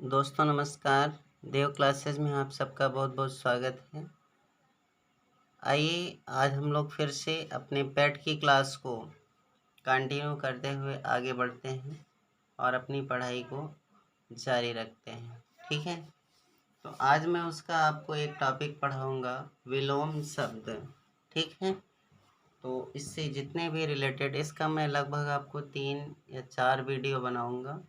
दोस्तों नमस्कार। देव क्लासेस में आप सबका बहुत बहुत स्वागत है। आइए आज हम लोग फिर से अपने पेट की क्लास को कंटिन्यू करते हुए आगे बढ़ते हैं और अपनी पढ़ाई को जारी रखते हैं। ठीक है, तो आज मैं उसका आपको एक टॉपिक पढ़ाऊंगा, विलोम शब्द। ठीक है, तो इससे जितने भी रिलेटेड, इसका मैं लगभग आपको 3 या 4 वीडियो बनाऊंगा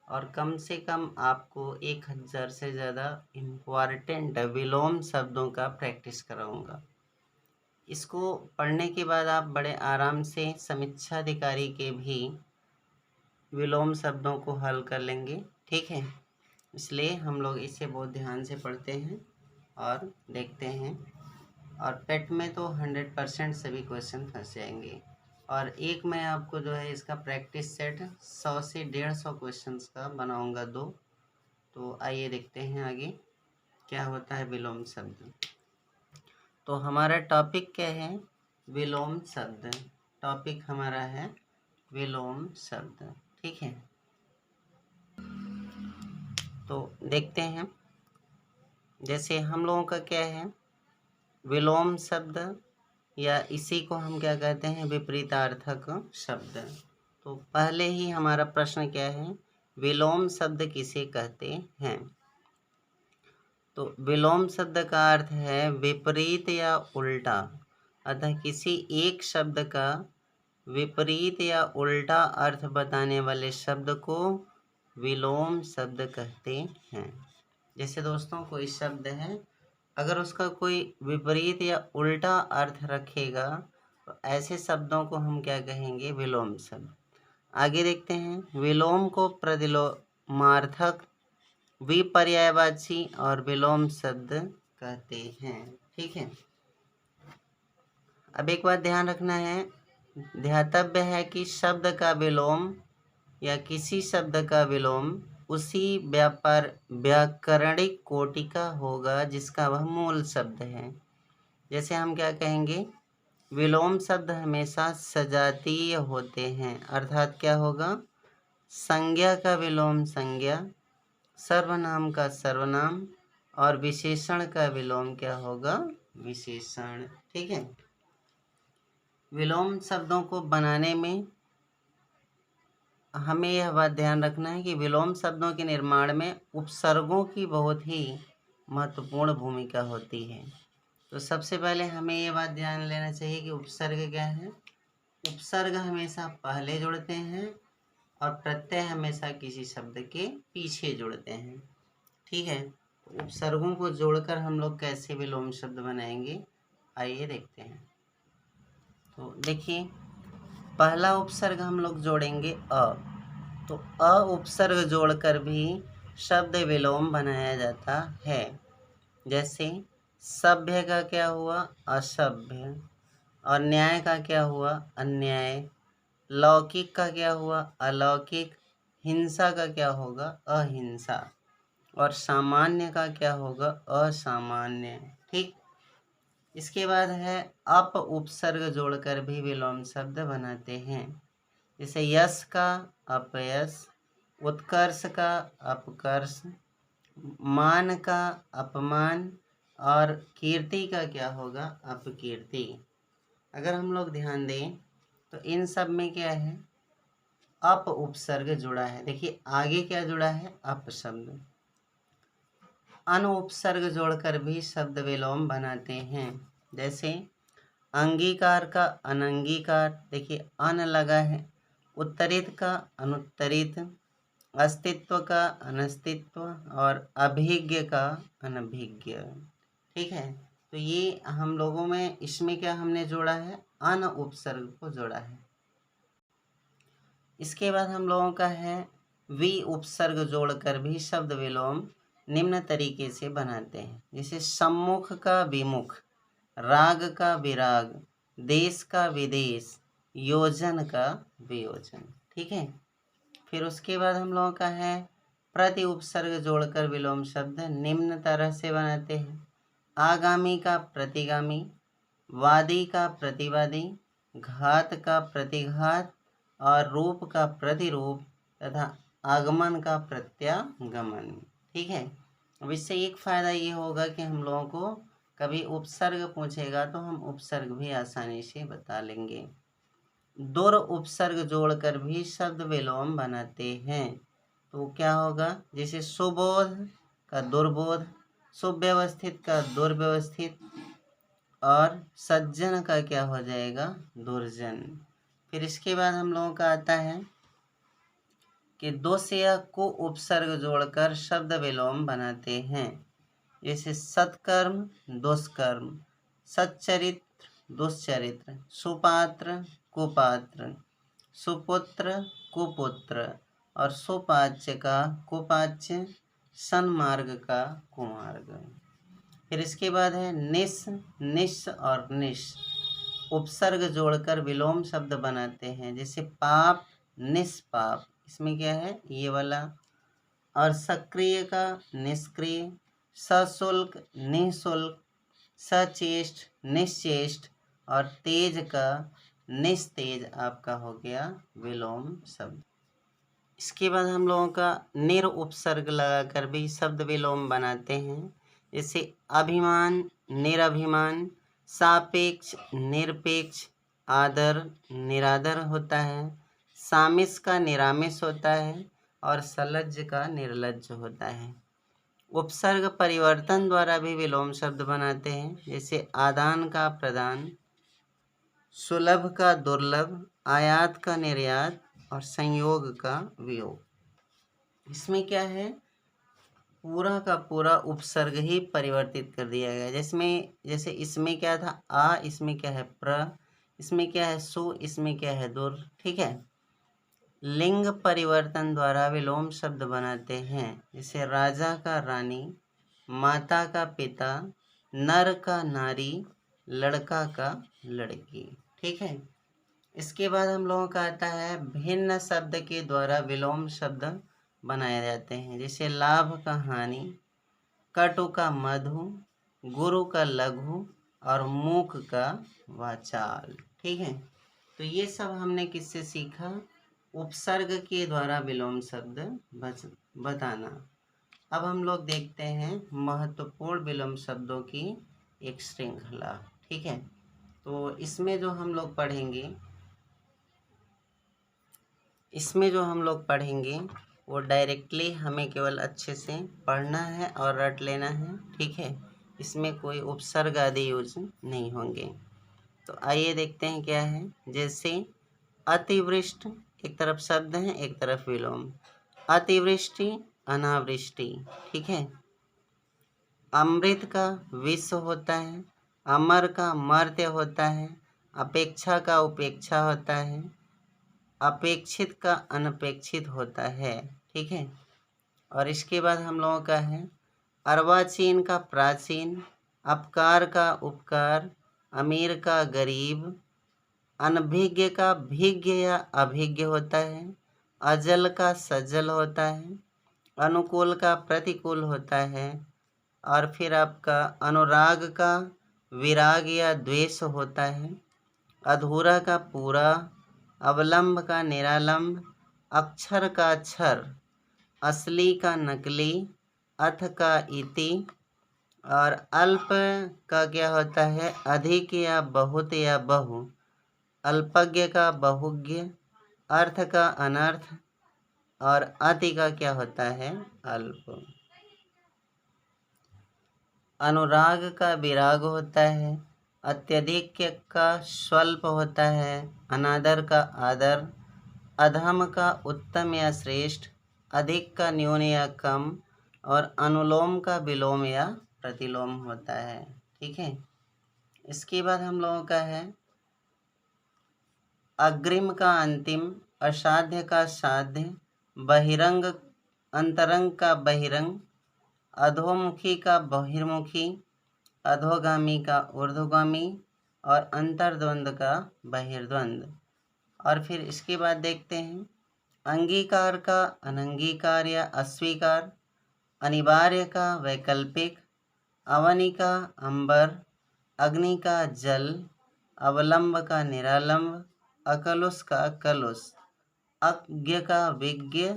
और कम से कम आपको 1000 से ज़्यादा इम्पॉर्टेंट विलोम शब्दों का प्रैक्टिस कराऊंगा। इसको पढ़ने के बाद आप बड़े आराम से समीक्षा अधिकारी के भी विलोम शब्दों को हल कर लेंगे। ठीक है, इसलिए हम लोग इसे बहुत ध्यान से पढ़ते हैं और देखते हैं। और पेट में तो 100% सभी क्वेश्चन फंस जाएंगे। और एक मैं आपको जो है इसका प्रैक्टिस सेट 100 से 150 क्वेश्चंस का बनाऊंगा 2। तो आइए देखते हैं आगे क्या होता है विलोम शब्द। तो हमारा टॉपिक क्या है? विलोम शब्द। टॉपिक हमारा है विलोम शब्द। ठीक है, तो देखते हैं। जैसे हम लोगों का क्या है, विलोम शब्द, या इसी को हम क्या कहते हैं, विपरीतार्थक शब्द। तो पहले ही हमारा प्रश्न क्या है, विलोम शब्द किसे कहते हैं? तो विलोम शब्द का अर्थ है विपरीत या उल्टा। अतः किसी एक शब्द का विपरीत या उल्टा अर्थ बताने वाले शब्द को विलोम शब्द कहते हैं। जैसे दोस्तों कोई शब्द है, अगर उसका कोई विपरीत या उल्टा अर्थ रखेगा तो ऐसे शब्दों को हम क्या कहेंगे, विलोम शब्द। आगे देखते हैं। विलोम को प्रतिलोमार्थक, विपर्यायवाची और विलोम शब्द कहते हैं। ठीक है, अब एक बात ध्यान रखना है, ध्यातव्य है कि शब्द का विलोम या किसी शब्द का विलोम उसी व्याकरणिक कोटि का होगा जिसका वह मूल शब्द है। जैसे हम क्या कहेंगे, विलोम शब्द हमेशा सजातीय होते हैं। अर्थात क्या होगा, संज्ञा का विलोम संज्ञा, सर्वनाम का सर्वनाम और विशेषण का विलोम क्या होगा, विशेषण। ठीक है, विलोम शब्दों को बनाने में हमें यह बात ध्यान रखना है कि विलोम शब्दों के निर्माण में उपसर्गों की बहुत ही महत्वपूर्ण भूमिका होती है। तो सबसे पहले हमें यह बात ध्यान लेना चाहिए कि उपसर्ग क्या है। उपसर्ग हमेशा पहले जुड़ते हैं और प्रत्यय हमेशा किसी शब्द के पीछे जुड़ते हैं। ठीक है, तो उपसर्गों को जोड़कर हम लोग कैसे विलोम शब्द बनाएंगे, आइए देखते हैं। तो देखिए, पहला उपसर्ग हम लोग जोड़ेंगे अ। तो अ उपसर्ग जोड़कर भी शब्द विलोम बनाया जाता है। जैसे सभ्य का क्या हुआ, असभ्य, और न्याय का क्या हुआ, अन्याय, लौकिक का क्या हुआ, अलौकिक, हिंसा का क्या होगा, अहिंसा, और सामान्य का क्या होगा, असामान्य। ठीक, इसके बाद है अप उपसर्ग जोड़कर भी विलोम शब्द बनाते हैं। जैसे यश का अपयश, उत्कर्ष का अपकर्ष, मान का अपमान, और कीर्ति का क्या होगा, अपकीर्ति। अगर हम लोग ध्यान दें तो इन सब में क्या है, अप उपसर्ग जुड़ा है। देखिए आगे क्या जुड़ा है, अप शब्द। अन उपसर्ग जोड़कर भी शब्द विलोम बनाते हैं। जैसे अंगीकार का अनंगीकार, देखिए अन लगा है, उत्तरित का अनुत्तरित, अस्तित्व का अनस्तित्व, और अभिज्ञ का अनभिज्ञ। ठीक है, तो ये हम लोगों में इसमें क्या हमने जोड़ा है, अन उपसर्ग को जोड़ा है। इसके बाद हम लोगों का है वि उपसर्ग जोड़कर भी शब्द विलोम निम्न तरीके से बनाते हैं। जैसे सम्मुख का विमुख, राग का विराग, देश का विदेश, योजन का वियोजन। ठीक है, फिर उसके बाद हम लोगों का है प्रति उपसर्ग जोड़कर विलोम शब्द निम्न तरह से बनाते हैं। आगामी का प्रतिगामी, वादी का प्रतिवादी, घात का प्रतिघात, और रूप का प्रतिरूप, तथा आगमन का प्रत्यागमन। ठीक है। अब इससे एक फायदा ये होगा कि हम लोगों को कभी उपसर्ग पूछेगा तो हम उपसर्ग भी आसानी से बता लेंगे। दुर उपसर्ग जोड़कर भी शब्द विलोम बनाते हैं तो क्या होगा, जैसे सुबोध का दुर्बोध, सुव्यवस्थित का दुर्व्यवस्थित, और सज्जन का क्या हो जाएगा, दुर्जन। फिर इसके बाद हम लोगों का आता है कि दो से या को उपसर्ग जोड़कर शब्द विलोम बनाते हैं, जैसे सत्कर्म दुष्कर्म, सच्चरित्र दुष्चरित्र, सुपात्र कुपात्र, सुपुत्र कुपुत्र, और सुपाच्य का कुपाच्य, सन्मार्ग का कुमार्ग। फिर इसके बाद है निस, निस और निश, उपसर्ग जोड़कर विलोम शब्द बनाते हैं, जैसे पाप निष्पाप, इसमें क्या है ये वाला, और सक्रिय का निष्क्रिय, सशुल्क निःशुल्क, सचेष्ट निश्चेष्ट, और तेज का निस्तेज आपका हो गया विलोम शब्द। इसके बाद हम लोगों का निर उपसर्ग लगाकर भी शब्द विलोम बनाते हैं, जैसे अभिमान निरभिमान, सापेक्ष निरपेक्ष, आदर निरादर होता है, सामिस का निरामिस होता है, और सलज्ज का निर्लज्ज होता है। उपसर्ग परिवर्तन द्वारा भी विलोम शब्द बनाते हैं, जैसे आदान का प्रदान, सुलभ का दुर्लभ, आयात का निर्यात, और संयोग का वियोग। इसमें क्या है, पूरा का पूरा उपसर्ग ही परिवर्तित कर दिया गया। जैसे इसमें क्या था आ, इसमें क्या है प्र, इसमें क्या है सु, इसमें क्या है दुर। ठीक है। लिंग परिवर्तन द्वारा विलोम शब्द बनाते हैं, जैसे राजा का रानी, माता का पिता, नर का नारी, लड़का का लड़की। ठीक है। इसके बाद हम लोगों का आता है भिन्न शब्द के द्वारा विलोम शब्द बनाए जाते हैं, जैसे लाभ का हानि, कटु का मधु, गुरु का लघु, और मूक का वाचाल। ठीक है। तो ये सब हमने किससे सीखा, उपसर्ग के द्वारा विलोम शब्द बताना। अब हम लोग देखते हैं महत्वपूर्ण विलोम शब्दों की एक श्रृंखला। ठीक है। तो इसमें जो हम लोग पढ़ेंगे वो डायरेक्टली हमें केवल अच्छे से पढ़ना है और रट लेना है। ठीक है। इसमें कोई उपसर्ग आदि यूज नहीं होंगे। तो आइए देखते हैं क्या है। जैसे अतिवृष्टि, एक तरफ शब्द है एक तरफ विलोम, अतिवृष्टि अनावृष्टि। ठीक है। अमृत का विष होता है, अमर का मर्त्य होता है, अपेक्षा का उपेक्षा होता है, अपेक्षित का अनपेक्षित होता है। ठीक है। और इसके बाद हम लोगों का है अर्वाचीन का प्राचीन, अपकार का उपकार, अमीर का गरीब, अनभिज्ञ का भिज्ञ या अभिज्ञ होता है, अजल का सजल होता है, अनुकूल का प्रतिकूल होता है, और फिर आपका अनुराग का विराग या द्वेष होता है, अधूरा का पूरा, अवलंब का निरालंब, अक्षर का क्षर, असली का नकली, अथ का इति, और अल्प का क्या होता है अधिक या बहुत या बहु, अल्पज्ञ का बहुज्ञ, अर्थ का अनर्थ, और अति का क्या होता है अल्प। अनुराग का विराग होता है, अत्यधिक का स्वल्प होता है, अनादर का आदर, अधम का उत्तम या श्रेष्ठ, अधिक का न्यून या कम, और अनुलोम का विलोम या प्रतिलोम होता है। ठीक है। इसके बाद हम लोगों का है अग्रिम का अंतिम, असाध्य का साध्य, बहिरंग अंतरंग का बहिरंग, अधोमुखी का बहिर्मुखी, अधोगामी का ऊर्ध्वगामी, और अंतर्द्वंद का बहिर्द्वंद। और फिर इसके बाद देखते हैं अंगीकार का अनंगीकार या अस्वीकार, अनिवार्य का वैकल्पिक, अवनि का अंबर, अग्नि का जल, अवलंब का निरालंब, अकलुष का कलुष, अज्ञ का विज्ञ,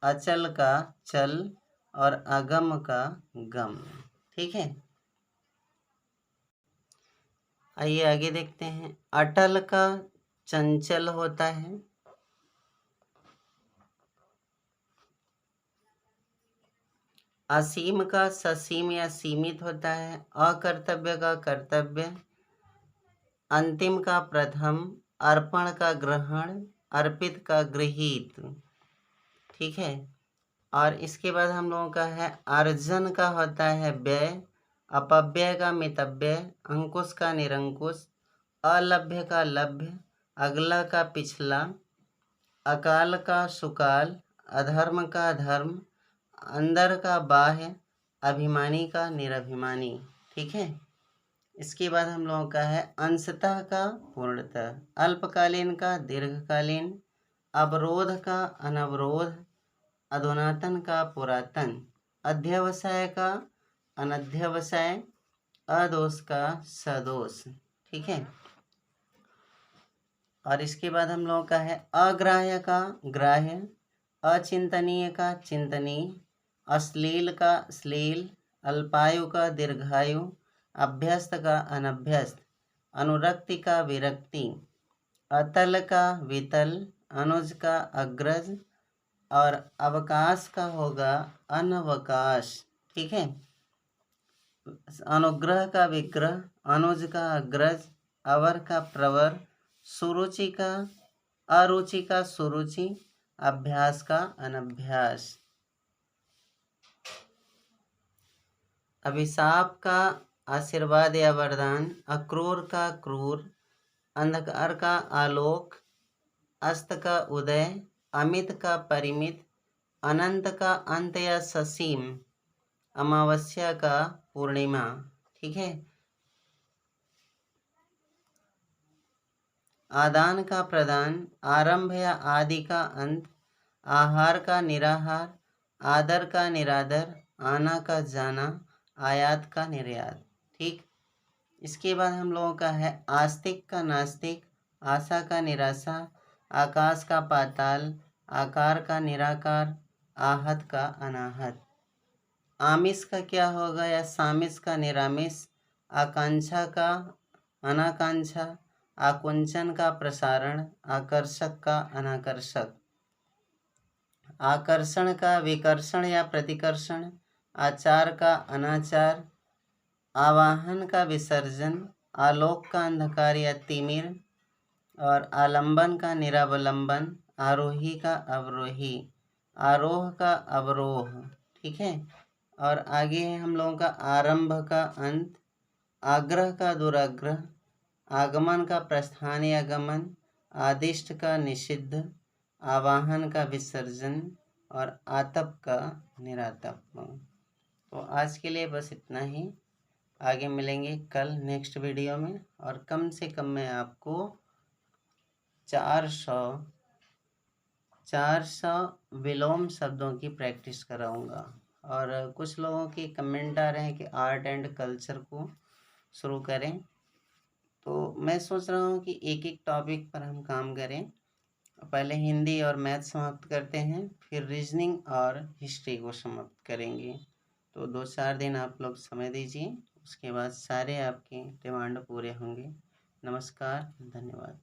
अचल का चल और अगम का गम। ठीक है, आइए आगे देखते हैं। अटल का चंचल होता है, असीम का ससीम या सीमित होता है, अकर्तव्य का कर्तव्य, अंतिम का प्रथम, अर्पण का ग्रहण, अर्पित का गृहीत। ठीक है, और इसके बाद हम लोगों का है अर्जन का होता है व्यय, अपव्यय का मितव्यय, अंकुश का निरंकुश, अलभ्य का लभ्य, अगला का पिछला, अकाल का सुकाल, अधर्म का धर्म, अंदर का बाह्य, अभिमानी का निरभिमानी। ठीक है, इसके बाद हम लोगों का है अंशतः का पूर्णतः, अल्पकालीन का दीर्घकालीन, अवरोध का अनवरोध, अधुनातन का पुरातन, अध्यवसाय का अनध्यवसाय, अदोष का सदोष। ठीक है, और इसके बाद हम लोगों का है अग्राह्य का ग्राह्य, अचिंतनीय का चिंतनीय, अश्लील का श्लील, अल्पायु का दीर्घायु, अभ्यस्त का अनभ्यस्त, अनुरक्ति का विरक्ति, अतल का वितल, अनुज का अग्रज, और अवकाश का होगा अनवकाश। ठीक है, अनुग्रह का विग्रह, अनुज का अग्रज, अवर का प्रवर, सुरुचि का अरुचि का सुरुचि, अभ्यास का अनभ्यास। अभिशाप का आशीर्वाद या वरदान, अक्रूर का क्रूर, अंधकार का आलोक, अस्त का उदय, अमित का परिमित, अनंत का अंत या ससीम, अमावस्या का पूर्णिमा। ठीक है, आदान का प्रदान, आरंभ या आदि का अंत, आहार का निराहार, आदर का निरादर, आना का जाना, आयात का निर्यात। ठीक, इसके बाद हम लोगों का है आस्तिक का नास्तिक, आशा का निराशा, आकाश का पाताल, आकार का निराकार, आहत का अनाहत। आमिष का क्या होगा या सामिष का निरामिष, आकांक्षा का अनाकांक्षा, आकुंचन का प्रसारण, आकर्षक का अनाकर्षक, आकर्षण का विकर्षण या प्रतिकर्षण, आचार का अनाचार, आवाहन का विसर्जन, आलोक का अंधकार या तिमिर, और आलंबन का निरावलंबन, आरोही का अवरोही, आरोह का अवरोह। ठीक है, और आगे है हम लोगों का आरंभ का अंत, आग्रह का दुराग्रह, आगमन का प्रस्थान या गमन, आदिष्ट का निषिद्ध, आवाहन का विसर्जन, और आतप का निरातप। तो आज के लिए बस इतना ही, आगे मिलेंगे कल नेक्स्ट वीडियो में, और कम से कम मैं आपको 400 विलोम शब्दों की प्रैक्टिस कराऊंगा। और कुछ लोगों की कमेंट आ रहे हैं कि आर्ट एंड कल्चर को शुरू करें, तो मैं सोच रहा हूँ कि एक एक टॉपिक पर हम काम करें। पहले हिंदी और मैथ समाप्त करते हैं, फिर रीजनिंग और हिस्ट्री को समाप्त करेंगे। तो 2-4 दिन आप लोग समय दीजिए, उसके बाद सारे आपके डिमांड पूरे होंगे। नमस्कार, धन्यवाद।